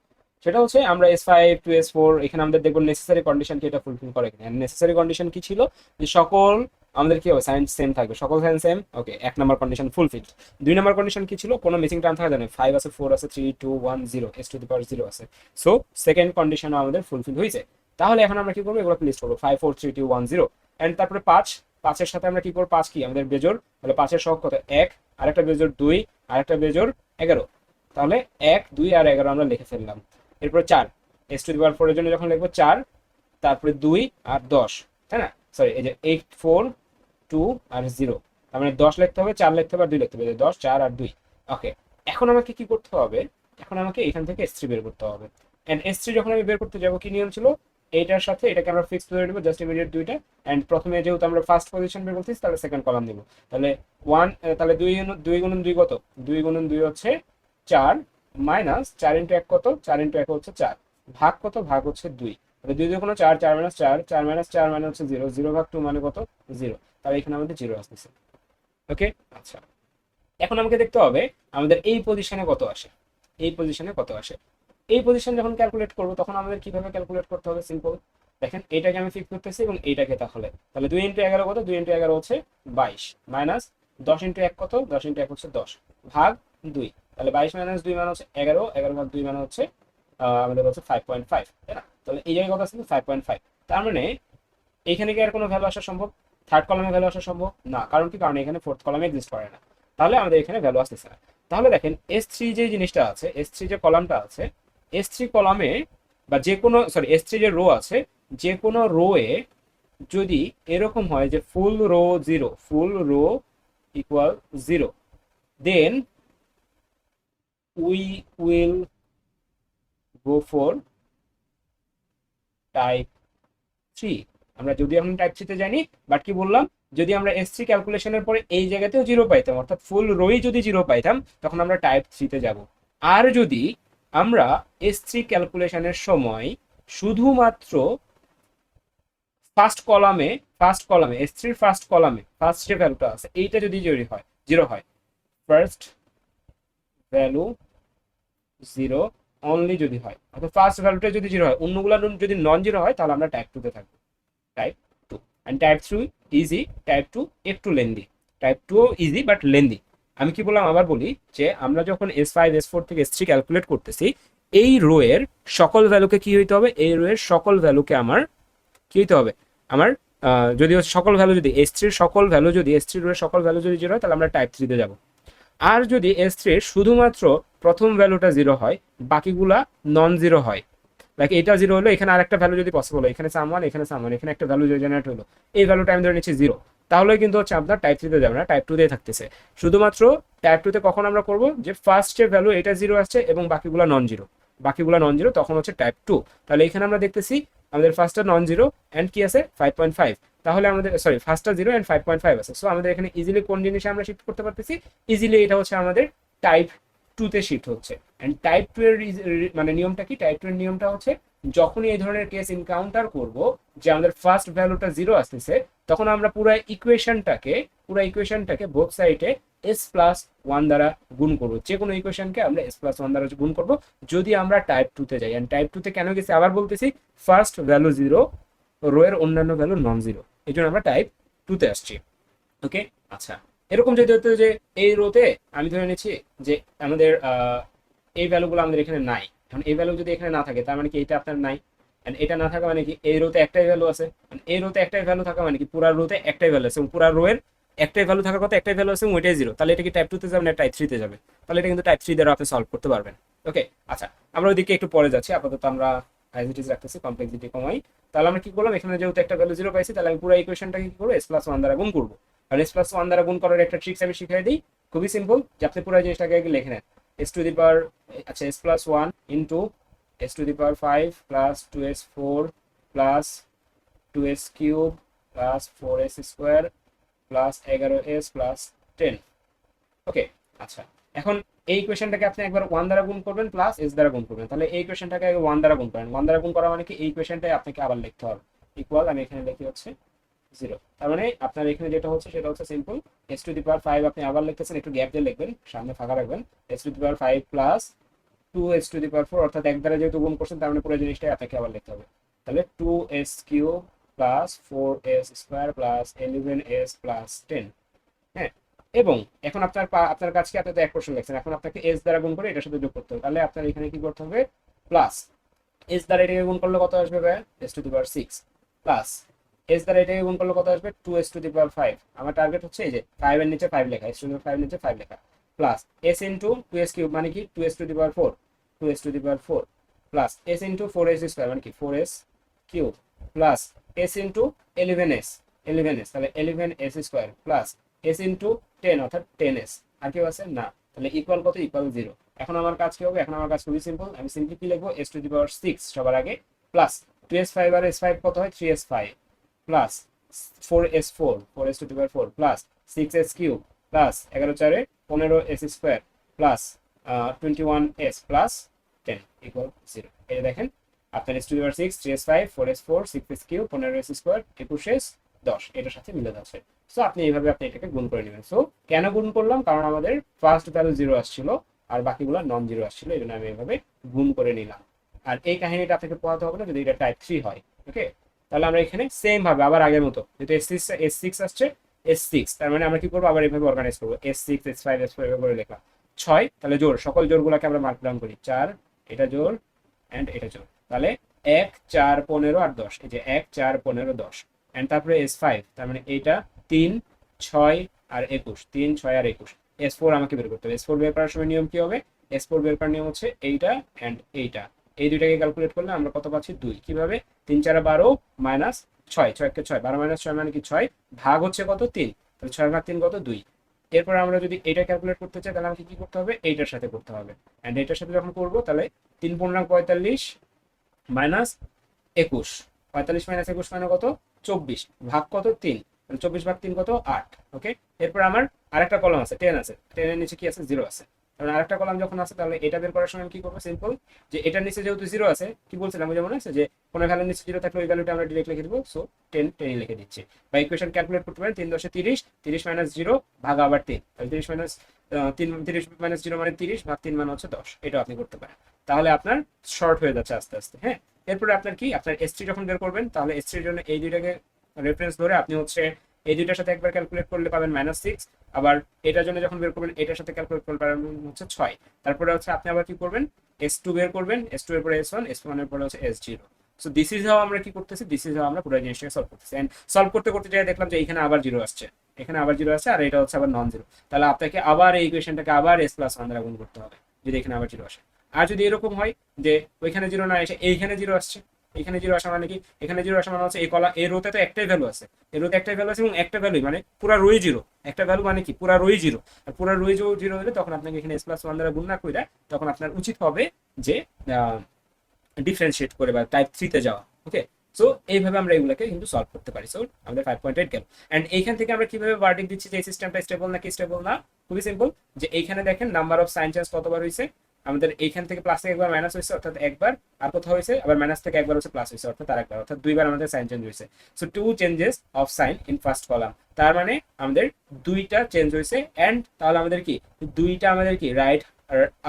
সেটা হচ্ছে আমরা S5 টু S4 এখানে আমাদের দেখবো নেসেসারি কন্ডিশন কি এটা ফুলফিল করে কিনা। নেসেসারি কন্ডিশন কি ছিল, যে সকল আমাদের কি হবে, সাইন সেম থাকবে, সকল সাইন সেম। ওকে, 1 নম্বর কন্ডিশন ফুলফিল। 2 নম্বর কন্ডিশন কি ছিল, কোনো মিসিং টার্ম থাকা যাবে, 5 আছে, 4 আছে, 3 2 1 0, s টু দি পাওয়ার 0 আছে। সো সেকেন্ড কন্ডিশনও আমাদের ফুলফিল হয়েছে। তাহলে এখন আমরা কি করবো, এগুলো লিস্ট করবো 5 4 3 2 1 0 এন্ড তারপরে 5 এর সাথে আমরা কি করবো, 5 কি আমাদের বেজোড়, তাহলে 5 এর সহগ কত 1, আরেকটা বেজোড় 2, আরেকটা বেজোড় 11, তাহলে 1 2 আর 11 আমরা লিখে ফেললাম। এরপর 4, s টু দি পাওয়ার 4 এর জন্য যখন লিখবো 4, তারপরে 2 আর 10, তাই না, সরি এই যে 8 4 2 আর 0, তার মানে 10 লিখতে হবে, 4 লিখতে হবে আর 2 লিখতে হবে, 10 4 আর 2। ওকে, এখন আমাকে কি করতে হবে, এখন আমাকে এখান থেকে S3 বের করতে হবে। এন্ড S3 যখন আমি বের করতে যাব, কি নিয়ম ছিল, এইটার সাথে এটাকে আমরা ফিক্স করে দেবো, জাস্ট ইমিডিয়েট দুইটা। এন্ড প্রথমে যেহেতু আমরা ফার্স্ট পজিশন বের করতেছি, তাহলে সেকেন্ড কলাম দিব, তাহলে 1, তাহলে 2 গুণন 2 কত, 2 গুণন 2 হচ্ছে 4, মাইনাস 4 ইন্টু 1 কত, 4 ইন্টু 1 হচ্ছে 4, ভাগ কত, ভাগ হচ্ছে 2, তাহলে 2 দিয়ে কোনো 4, 4 মাইনাস 4, 4 মাইনাস 4 মানে হচ্ছে 0, 0 ভাগ 2 মানে কত 0, তাহলে এখানে আমাদের 0 আসতেছে। ওকে, আচ্ছা, এখন আমাকে দেখতে হবে আমাদের এই পজিশনে কত আসে, এই পজিশনে কত আসে। এই পজিশন যখন ক্যালকুলেট করবো, তখন আমাদের কিভাবে ক্যালকুলেট করতে হবে, সিম্পল। দেখেন এইটাকে আমি ফিক্স করতেছি এবং এইটাকে, তাহলে তাহলে 2 ইন্টু 11 কত, 2 ইন্টু 11 হচ্ছে 22, মাইনাস 10 ইন্টু 1 কত, 10 ইন্টু 1 হচ্ছে 10, ভাগ 2, তাহলে 22 মাইনাস 2 মানে হচ্ছে 11, 11 ভাগ 2 মানে হচ্ছে আমাদের হচ্ছে 5.5, তাই না, তাহলে এই জায়গায় কত আছে 5.5। তার মানে এইখানে কি আর কোনো ভ্যালু আসা সম্ভব, থার্ড কলামে ভ্যালু আসা সম্ভব না, কারণ কি, কারণ এখানে ফোর্থ কলামে এক্সিস্ট করে না, তাহলে আমাদের এখানে ভ্যালু আসতেছে না। তাহলে দেখেন S3 যে জিনিসটা আছে, S3 যে কলামটা আছে, S3 কলামে বা যে কোনো S3 যে রো আছে, যে কোনো রোয়ে যদি এরকম হয় যে full row 0, full row equal 0, then we will go for type 3। আমরা যদি এখন টাইপ 3 তে জানি, বাট কি বললাম, যদি আমরা S3 ক্যালকুলেশনের পরে এই জায়গাতেও 0 পাইতাম, অর্থাৎ ফুল রোই যদি 0 পাইতাম, তখন আমরা টাইপ 3 তে যাব। আর যদি আমরা S3 ক্যালকুলেশনের সময় শুধুমাত্র ফার্স্ট কলামে S3 এর ফার্স্ট কলামে ফার্স্ট যে ভ্যালুটা আছে এইটা যদি 0 হয়, ফার্স্ট ভ্যালু 0 অনলি যদি হয়, অর্থাৎ ফার্স্ট ভ্যালুটা যদি 0 হয়, অন্যগুলো যদি নন 0 হয়, তাহলে আমরা টাইপ 2 তে থাকবো। Type 2 and type 3 easy, type 2 একটু lengthy, type 2 easy but lengthy. আমি কি বললাম আবার বলি, যে আমরা যখন S5 S4 থেকে S3 ক্যালকুলেট করতেছি, এই রো এর সকল ভ্যালুকে কি হইতে হবে, এই রো এর সকল ভ্যালুকে আমার কি হইতে হবে, আমার যদি সকল ভ্যালু যদি S3 এর সকল ভ্যালু যদি S3 রো এর সকল ভ্যালু যদি 0 হয়, তাহলে আমরা টাইপ 3 তে যাব। আর যদি S3 এর শুধুমাত্র প্রথম ভ্যালুটা 0 হয়, বাকিগুলা নন 0 হয়, লাইক এটা 0 হলো, এখানে আরেকটা ভ্যালু যদি পসিবল হয়, এখানে সামওয়ান, এখানে সামওয়ান, এখানে একটা ভ্যালু জেনারেট হলো, এই ভ্যালুটা আমি ধরে নিচ্ছি 0, তাহলে কিন্তু হচ্ছে আপনার টাইপ 3 তে যাবে না, টাইপ 2 তে থাকতেছে। শুধুমাত্র টাইপ 2 তে কখন আমরা করব, যে ফার্স্ট যে ভ্যালু এটা 0 আসছে এবং বাকিগুলা নন 0, তখন হচ্ছে টাইপ 2। তাহলে এখানে আমরা দেখতেছি আমাদের ফার্স্টটা নন 0 এন্ড কি আছে 5.5, তাহলে আমাদের ফার্স্টটা 0 এন্ড 5.5 আছে। সো আমাদের এখানে ইজিলি কোন জিনিসে আমরা শিফট করতে পারতেছি, ইজিলি এটা হচ্ছে আমাদের টাইপ 2 তে শিফট হচ্ছে। এন্ড টাইপ 2 এর মানে নিয়মটা কি, টাইপ 2 এর নিয়মটা হচ্ছে যখনই এই ধরনের কেস এনকাউন্টার করব যে আমাদের ফার্স্ট ভ্যালুটা 0 আসতেছে, তখন আমরা পুরো ইকুয়েশনটাকে বোথ সাইডে s+1 দ্বারা গুণ করব। যে কোনো ইকুয়েশনকে আমরা s+1 দ্বারা গুণ করব যদি আমরা টাইপ 2 তে যাই। এন্ড টাইপ 2 তে কেন গেছি আবার বলতেছি, ফার্স্ট ভ্যালু 0, রো এর অন্যান্য ভ্যালু নন 0, এই জন্য আমরা টাইপ 2 তে আসছি। ওকে, আচ্ছা, এরকম যদি হতো যে এই রোতে আমি ধরে নিচ্ছি যে আমাদের এই ভ্যালুগুলো আমাদের এখানে নাই, এখন এই ভ্যালু যদি এখানে না থাকে, তার মানে কি এটা আপনার নাই, এন্ড এটা না থাকা মানে কি এই রোতে একটাই ভ্যালু আছে, এই রোতে একটাই ভ্যালু থাকা মানে কি পুরা রোতে একটাই ভ্যালু আছে, এবং পুরা রো এর একটাই ভ্যালু থাকার কথা, একটাই ভ্যালু আছে এবং ওইটাই 0, তাহলে এটা কি টাইপ 2 তে যাবে না টাইপ 3 তে যাবে, তাহলে এটা কিন্তু টাইপ 3 দ্বারা আপনি সলভ করতে পারবেন। ওকে, আচ্ছা, আমরা ওইদিকে একটু পরে যাচ্ছি, আপাতত আমরা অ্যাজ ইট ইজ রাখতেছি, কমপ্লেক্সিটি কমাই। তাহলে আমরা কি করলাম, এখানে যেহেতু একটা ভ্যালু 0 পাইছি, তাহলে আমি পুরো ইকুয়েশনটাকে কি করবো, s+1 দ্বারা গুণ করবো। আর s+1 দ্বারা গুণ করার একটা ট্রিক্স আমি শিখিয়ে দিই, খুবই সিম্পল, যে আপনি পুরো জিনিসটাকে আগে লিখে নেন, s টু দি পাওয়ার, আচ্ছা, s+1 into s to the power 5 plus 2s4 plus 2s cube plus 4s square plus 11s plus 10। ওকে, আচ্ছা, এখন এই ইকুয়েশনটাকে আপনি একবার 1 দ্বারা গুণ করবেন প্লাস s দ্বারা গুণ করবেন, তাহলে এই ইকুয়েশনটাকে আগে 1 দ্বারা গুণ করেন। 1 দ্বারা গুণ করা মানে কি, এই ইকুয়েশনটাই আপনাকে আবার লিখতে হবে ইকুয়াল, আমি এখানে লিখি হচ্ছে 0। তার মানে আপনার এখানে যেটা হচ্ছে সেটা হচ্ছে simple, s to the power 5 আপনি আবার লিখতেছেন, একটু গ্যাপ দিয়ে লিখবেন, সামনে ফাঁকা রাখবেন, s to the power 5 plus 2s to the power 4, অর্থাৎ এক দ্বারা যেহেতু গুণ করছেন, তার মানে পুরো জিনিসটাই আপনাকে আবার লিখতে হবে। তাহলে 2s cube plus 4s square plus 11s plus 10। হ্যাঁ, এবং এখন আপনার কাছে আপনি তো 1% লিখছেন, এখন আপনাকে s দ্বারা গুণ করে এটার সাথে যোগ করতে হবে, তাহলে আপনার এখানে কি করতে হবে, প্লাস s দ্বারা এটাকে গুণ করলে কত আসবে ভাই, s to the power 6 plus s দ্বারা এটাকে গুণ করলে কত আসবে, 2s টু দি পাওয়ার 5। আমার টার্গেট হচ্ছে এই যে 5 এর নিচে 5 লেখা, s টু দি পাওয়ার 5 এর নিচে 5 লেখা, plus s into 2s cube মানে কি 2s to the power 4, 2s to the power 4 plus s into 4s square মানে কি 4s cube plus s into 11s, তাহলে 11s square plus s into 10 অর্থাৎ 10s, আর কি আছে না, তাহলে ইকুয়াল কত, ইকুয়াল 0। এখন আমার কাজ কি হবে, এখন আমার কাজ খুবই সিম্পল, আমি সিম্পলি কি লিখবো, s টু দি পাওয়ার 6 সবার আগে প্লাস 2s5 আর s5 কত হয় 3s5 plus 4s4, 4s two the power 4 plus 6s cube plus 11 4 15s square plus 21s plus 10 equal 0। এই দেখেন আপনার s to the power 6, 3s5, 4s4, 6s cube, 15s square, 21s 10 এটার সাথে মিলে যাচ্ছে। So আপনি এইভাবে আপনি এটাকে গুণ করে নেবেন। সো কেন গুণ করলাম, কারণ আমাদের ফার্স্ট ভ্যালু 0 আসছিল আর বাকিগুলো নন 0 আসছিল, এই জন্য আমি এইভাবে গুণ করে নিলাম। আর এই কাহিনীটা আপনাকে পড়াতে হবে না যদি এটা টাইপ 3 হয়। ওকে, তাহলে আমরা এখানে সেম ভাবে আবার আগের মতো, যেহেতু s6 আসছে, s6 তার মানে আমরা কি করবো, আবার এইভাবে অর্গানাইজ করবো, s6 s5 s4 এভাবে করে লেখা 6, তাহলে জোর, সকল জোরগুলোকে আমরা মার্ক ডাউন করি, 4 এটা জোর এন্ড এটা জোর, তাহলে 1 4 15 আর 10, এই যে 1 4 15 10 এন্ড তারপরে s5, তার মানে এইটা 3 6 আর 21, 3 6 আর 21, s4 আমাকে বের করতে হবে। s4 বের করার সময় নিয়ম কি হবে, s4 বের করার নিয়ম হচ্ছে এইটা এন্ড এইটা, এই দুইটাকে ক্যালকুলেট করলে আমরা কত পাচ্ছি 2। কিভাবে? 3 4 12 মাইনাস 6, 6 কে 6, 12 মাইনাস 6 মানে কি 6, ভাগ হচ্ছে কত 3, তাহলে 6 ভাগ 3 কত 2। এরপর আমরা যদি এটা ক্যালকুলেট করতে চাই তাহলে আমাকে কি করতে হবে? এইটার সাথে করতে হবে। এন্ড এটার সাথে যখন করব তাহলে 3 পূর্ণাঙ্ক 45 মাইনাস 21, 45 মাইনাস 21 মানে কত? 24, ভাগ কত 3, 24 ভাগ 3 কত? 8। ওকে, এরপর আমার আরেকটা কলাম আছে 10 আছে, 10 এর নিচে কি আছে? 0 আছে। কারণ আরেকটা কলাম যখন আছে তাহলে এটা বের করার সময় কি করবো? সিম্পল, যে এটার নিচে যেহেতু 0 আছে, কি বলছিলাম যেমন আছে যে কোনো ভ্যালুর নিচে 0 থাকলে ওই ভ্যালুটা আমরা ডিরেক্ট লিখে দিব। সো 10 10 লিখে দিচ্ছি। বা ইকুয়েশন ক্যালকুলেট করতে পারেন 3 10 30, 30 মাইনাস 0 ভাগ আবার 3, তাহলে 30 মাইনাস 3, 30 মাইনাস 0 মানে 30, ভাগ 3 মানে হচ্ছে 10। এটা আপনি করতে পারেন, তাহলে আপনার শর্ট হয়ে যাচ্ছে আস্তে আস্তে। হ্যাঁ, এরপরে আপনার কি, আপনার S3 যখন বের করবেন তাহলে S3 এর জন্য এই দুইটাকে রেফারেন্স ধরে আপনি হচ্ছে এই দুইটার সাথে একবার ক্যালকুলেট করলে পাবেন -6, আবার এটার জন্য যখন বের করবেন এটার সাথে ক্যালকুলেট করলে পাবেন হচ্ছে 6। তারপরে হচ্ছে আপনি আবার কি করবেন? S2 বের করবেন, S2 এর পরে S1, S1 এর পরে হচ্ছে S0। So this is how আমরা কি করতেছি, দিস ইজ হাউ আমরা পুরো জিনিসটাকে সলভ করতেছি। এন্ড সলভ করতে করতে যাই দেখলাম যে এখানে আবার 0 আসছে, এখানে আবার 0 আসছে, আর এটা হচ্ছে আবার নন জিরো। তাহলে আপনাকে আবার এই ইকুয়েশনটাকে আবার S+1 দ্বারা গুণ করতে হবে যদি এখানে আবার 0 আসে। আর যদি এরকম হয় যে ওইখানে 0 না এসে এইখানে 0 আসছে, এখানে 0 আসা মানে কি, এখানে 0 আসা মানে হচ্ছে এই কলা এই রোতে তো একটাই ভ্যালু আছে, এই রোতে একটাই ভ্যালু আছে এবং একটা ভ্যালুই মানে পুরো রোই 0, একটা ভ্যালু মানে কি পুরো রোই 0। আর পুরো রোই 0 হলে তখন আপনাকে এখানে S+1 দ্বারা গুণ না করে তখন আপনার উচিত হবে যে ডিফারেন্সিয়েট করে বা টাইপ 3 তে যাওয়া। ওকে, সো এইভাবে আমরা এগুলোকে কিন্তু সলভ করতে পারি। সো আমাদের 5.8 গেল। এন্ড এইখান থেকে আমরা কিভাবে ভার্ডিক দিচ্ছি যে এই সিস্টেমটা স্টেবল নাকি স্টেবল না? খুবই সিম্পল, যে এইখানে দেখেন নাম্বার অফ সাইন চেঞ্জ কতবার হয়েছে, আমাদের এইখান থেকে প্লাস থেকে একবার মাইনাস হয়েছে অর্থাৎ একবার, আর কোথাও হয়েছে আবার মাইনাস থেকে একবার হচ্ছে প্লাস হয়েছে অর্থাৎ আরেকবার, অর্থাৎ দুইবার আমাদের সাইন চেঞ্জ হয়েছে। So 2 changes of sign in first column, তার মানে আমাদের দুইটা চেঞ্জ হয়েছে। এন্ড তাহলে আমাদের কি দুইটা আমাদের কি রাইট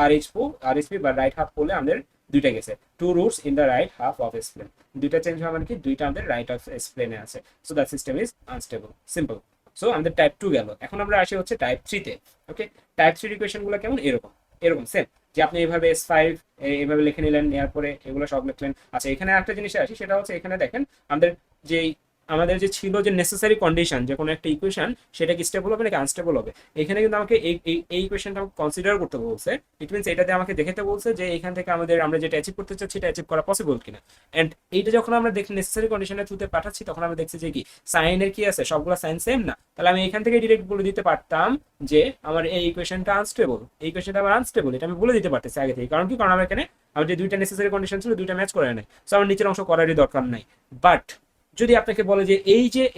আরএইচপি বা রাইট হাফ করলে আমাদের দুইটা গেছে, 2 roots in the right half of S plane. দুইটা চেঞ্জ হওয়া মানে কি দুইটা আমাদের রাইট অফ এস প্লেনে আছে। So that system is unstable, simple. So আমাদের টাইপ 2 গেল। এখন আমরা আসি হচ্ছে টাইপ 3 তে। ওকে, টাইপ 3 ইকুয়েশন গুলো কেমন? এরকম এরকম সেম, যে আপনি এইভাবে S5 এইভাবে লিখে নিলেন, নেওয়ার পরে এগুলো সব লিখলেন। আচ্ছা, এখানে একটা জিনিসে আসি, সেটা হচ্ছে এখানে দেখেন আমাদের যে ছিল যে নেসেসারি কন্ডিশন যে কোনো একটা ইকুয়েশন সেটা কি স্টেবল হবে নাকি আনস্টেবল হবে, এখানে কিন্তু আমাকে এই ইকুয়েশনটা কনসিডার করতে বলছে। ইট মিনস এটাতে আমাকে দেখাতে বলছে যে এখান থেকে আমরা যেটা অ্যাচিভ করতে চাচ্ছি সেটা অ্যাচিভ করা পসিবল কিনা। এন্ড এইটা যখন আমরা দেখি নেসেসারি কন্ডিশনের থ্রুতে পাঠাচ্ছি তখন আমরা দেখছি যে কি সাইনের কি আছে, সবগুলো সাইন সেম না। তাহলে আমি এখান থেকে ডিরেক্ট বলে দিতে পারতাম যে আমার এই ইকুয়েশনটা আনস্টেবল, এই ইকুয়েশনটা আমার আনস্টেবল, এটা আমি বলে দিতে পারতেছি আগে থেকে। কারণ কি, কারণ আমার এখানে আমার যে দুইটা নেসেসারি কন্ডিশন ছিল দুইটা ম্যাচ করে নাই, সো আমার নিচের অংশ করারই দরকার নাই। বাট যদি আপনাকে বলে যে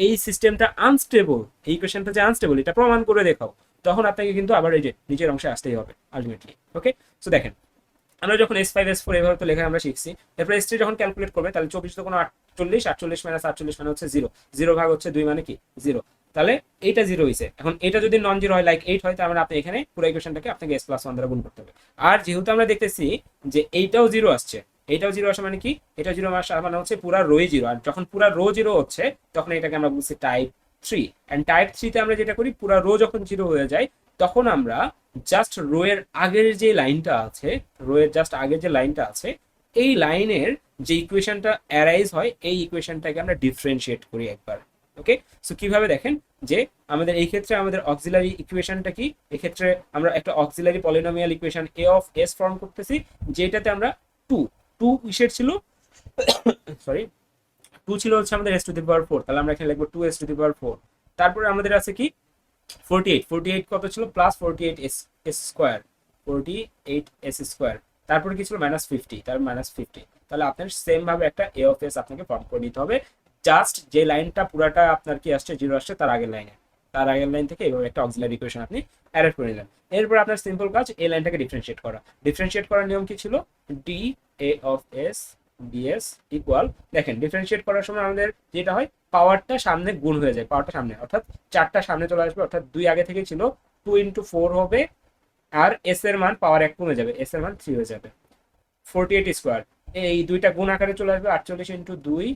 এই সিস্টেমটা আনস্টেবল, এই ইকুয়েশনটা যে আনস্টেবল এটা প্রমাণ করে দেখাও, তখন আপনাকে কিন্তু আবার এই যে নিচের অংশে আসতেই হবে আলটিমেটলি। ওকে, সো দেখেন আমরা যখন S5 S4 এভাবে তো লেখা আমরা শিখছি, এরপর S3 যখন ক্যালকুলেট করবে তাহলে 24 তো কোনো 48, 48 মাইনাস 48 মানে হচ্ছে 0, 0 ভাগ হচ্ছে 2 মানে কি 0। তাহলে এইটা 0 হয়েছে। এখন এটা যদি নন জিরো হয় লাইক 8 হয় তার মানে আপনি এখানে পুরো ইকুয়েশনটাকে আপনাকে S+1 দ্বারা গুণ করতে হবে। আর যেহেতু আমরা দেখতেছি যে এইটাও 0 আসছে, এইটাও 0 আসা মানে কি, এটা 0 আসা মানে হচ্ছে পুরা রোই 0, আর যখন পুরা রো 0 হচ্ছে তখন এটাকে আমরা বলছি টাইপ 3। এন্ড টাইপ 3 তে আমরা যেটা করি, পুরা রো যখন 0 হয়ে যায় তখন আমরা জাস্ট রো এর আগের যে লাইনটা আছে, রো এর জাস্ট আগের যে লাইনটা আছে, এই লাইনের যে ইকুয়েশনটা অ্যারাইজ হয় এই ইকুয়েশনটাকে আমরা ডিফারেন্সিয়েট করি একবার। ওকে, সো কিভাবে দেখেন যে আমাদের এই ক্ষেত্রে আমাদের অক্সিলারি ইকুয়েশনটা কি, এক্ষেত্রে আমরা একটা auxiliary polynomial equation a of s form করতেছি, যেটাতে আমরা 2 ইসের ছিল সরি 2 ছিল হচ্ছে আমাদের s⁴, তাহলে আমরা এখানে লিখবো 2s⁴। তারপরে আমাদের আছে কি 48 কত ছিল, plus 48 s square, 48 s square. তারপরে কি ছিল -50, তার -50। তাহলে আপনার সেম ভাবে একটা a অফ s আপনাকে ফর্ম করে নিতে হবে, জাস্ট যে লাইনটা পুরাটা আপনার কি আসছে 0 আসছে তার আগের লাইন থেকে এইভাবে একটা অক্সিলারি ইকুয়েশন আপনি অ্যাড করে নিলেন। এরপর আপনার সিম্পল কাজ এই লাইনটাকে ডিফারেন্সিয়েট করার নিয়ম কি ছিল, d a of s ds equal, দেখেন ডিফারেন্সিয়েট করার সময় আমাদের যেটা হয় পাওয়ারটা সামনে গুণ হয়ে যায়, পাওয়ারটা সামনে অর্থাৎ 4টা সামনে চলে আসবে, অর্থাৎ 2 আগে থেকে ছিল 2 × 4 হবে, আর s এর মান পাওয়ার 1 কমে যাবে, s এর মান 3 হয়ে যাবে। 48 স্কোয়ার এই দুইটা গুণ আকারে চলে আসবে, 48 × 2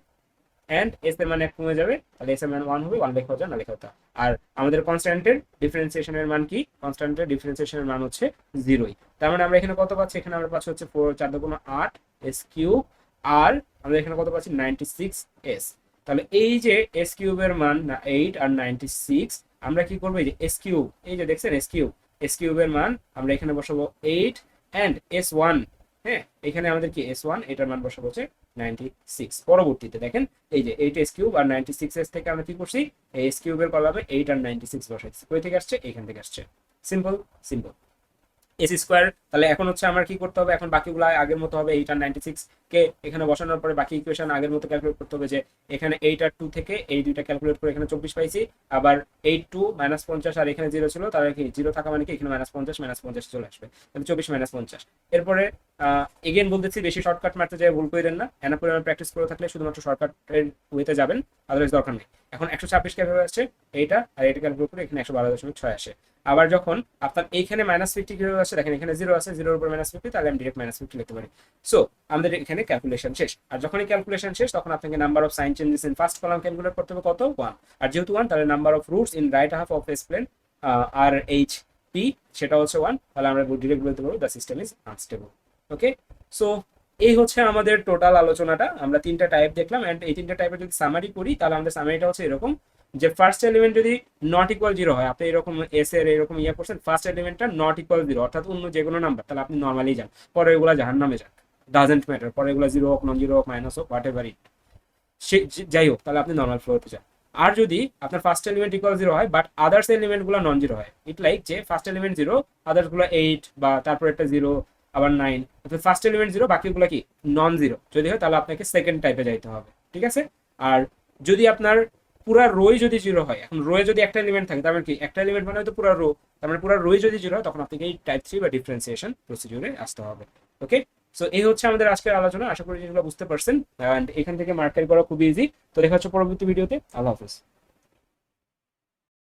এন্ড s এর মান 1 কমে যাবে, তাহলে s এর মান 1 হবে, 1 লেখা হচ্ছে না লেখা হতো। আর আমাদের কনস্ট্যান্টের ডিফারেন্সিয়েশনের মান কি, কনস্ট্যান্টের ডিফারেন্সিয়েশনের মান হচ্ছে 0। তার মানে আমরা এখানে কত পাচ্ছি, এখানে আমরা পাচ্ছি হচ্ছে 4 4 × 8 s কিউব, আর আমরা এখানে কত পাচ্ছি 96s। তাহলে এই যে s কিউবের মান 8 আর 96, আমরা কি করব, এই যে s কিউব, এই যে দেখছেন s কিউবের মান আমরা এখানে বসাবো 8 এন্ড s1 হ্যাঁ, এখানে আমাদের কি S1, এটার মান বসাবো হচ্ছে 96। পরবর্তীতে দেখেন এই যে 8s কিউব আর 96s থেকে আমরা কি করছি, এই s কিউবের কলামে 8 আর 96 বসাইছি। কই থেকে আসছে, এখান থেকে আসছে। Simple simple. এস স্কোয়ার, তাহলে এখন হচ্ছে আমার কি করতে হবে, এখন বাকিগুলো আগের মতো হবে। 8 আর 96 কে এখানে বসানোর পরে বাকি ইকুয়েশন আগের মতো ক্যালকুলেট করতে হবে, যে এখানে 8 আর 2 থেকে এই দুইটা ক্যালকুলেট করে এখানে 24 পাইছি। আবার 8 2 -50 আর এখানে 0 ছিল, তাহলে কি 0 থাকা মানে কি এখানে -50 চলে আসবে, তাহলে 24 -50। এরপরে এগেন বলতেছি, বেশি শর্টকাট মারতে যায় ভুল করেন না, এনা পরিমাণ প্র্যাকটিস করে থাকলে শুধুমাত্র শর্টকাটের ওয়েতে যাবেন, আদারওয়াইজ দরকার নেই। এখন 126 কিভাবে আসছে, এইটা আর এটা ক্যালকুলেট করে এখানে 112.6 আসে। আবার যখন আপনার এইখানে -50 কিভাবে আসছে, দেখেন এখানে 0 আছে, 0 এর উপর -50, তাহলে আমি ডিরেক্ট -50 লিখতে পারি। সো আমাদের এখানে ক্যালকুলেশন শেষ। আর যখনই ক্যালকুলেশন শেষ, তখন আপনাকে number of sign changes in first column calculate করতে হবে, কত, 1। আর যেহেতু 1, তাহলে number of roots in right half of S plane R H P, সেটা হচ্ছে 1, তাহলে আমরা ডিরেক্ট বলতে পারবো the system is unstable. Okay, so এই হচ্ছে আমাদের টোটাল আলোচনাটা। আমরা 3টা টাইপ দেখলাম, এন্ড এই 3টা টাইপের যদি সামারি করি, তাহলে আমাদের সামারিটা হচ্ছে এরকম, যে ফার্স্ট এলিমেন্ট যদি নট ইকুয়াল 0 হয়, আপনি এরকম এস এর এরকম ইয়ে করছেন, ফার্স্ট এলিমেন্টটা নট ইকুয়াল 0 অর্থাৎ অন্য যে কোনো নাম্বার, তাহলে আপনি নর্মালি যান, পরে এগুলো জাহান্নামে যান, ডাজেন্ট ম্যাটার, পরে এগুলো 0 হোক, নন 0 হোক, মাইনাস হোক, হোয়াট এভার ইট, যাই হোক, তাহলে আপনি নর্মাল ফ্লোতে যান। আর যদি আপনার ফার্স্ট এলিমেন্ট ইকুয়াল 0 হয়, বাট আদার্স এলিমেন্ট গুলো নন 0 হয়, ইট লাইক যে ফার্স্ট এলিমেন্ট 0, আদার্স গুলো 8 বা তারপর একটা 0, আবার 9, ফার্স্ট এলিমেন্ট 0, বাকিগুলো কি নন 0 যদি হয়, তাহলে আপনাকে সেকেন্ড টাইপে যাইতে হবে। ঠিক আছে। আর যদি আপনার পুরা রোই যদি 0 হয়, এখন রোয়ে যদি একটা এলিমেন্ট থাকে, তার মানে কি একটা এলিমেন্ট মানে হয়তো পুরা রো, তার মানে পুরা রোই যদি 0 হয়, তখন আপনাকে এই টাইপ 3 বা ডিফারেন্সিয়েশন প্রসিডিউরে আসতে হবে। ওকে, সো এই হচ্ছে আমাদের আজকের আলোচনা। আশা করি জিনিসগুলো বুঝতে পারছেন, এন্ড এখান থেকে মার্কারি করা খুবই ইজি। তো দেখা হচ্ছে পরবর্তী ভিডিওতে। আল্লাহ হাফেজ।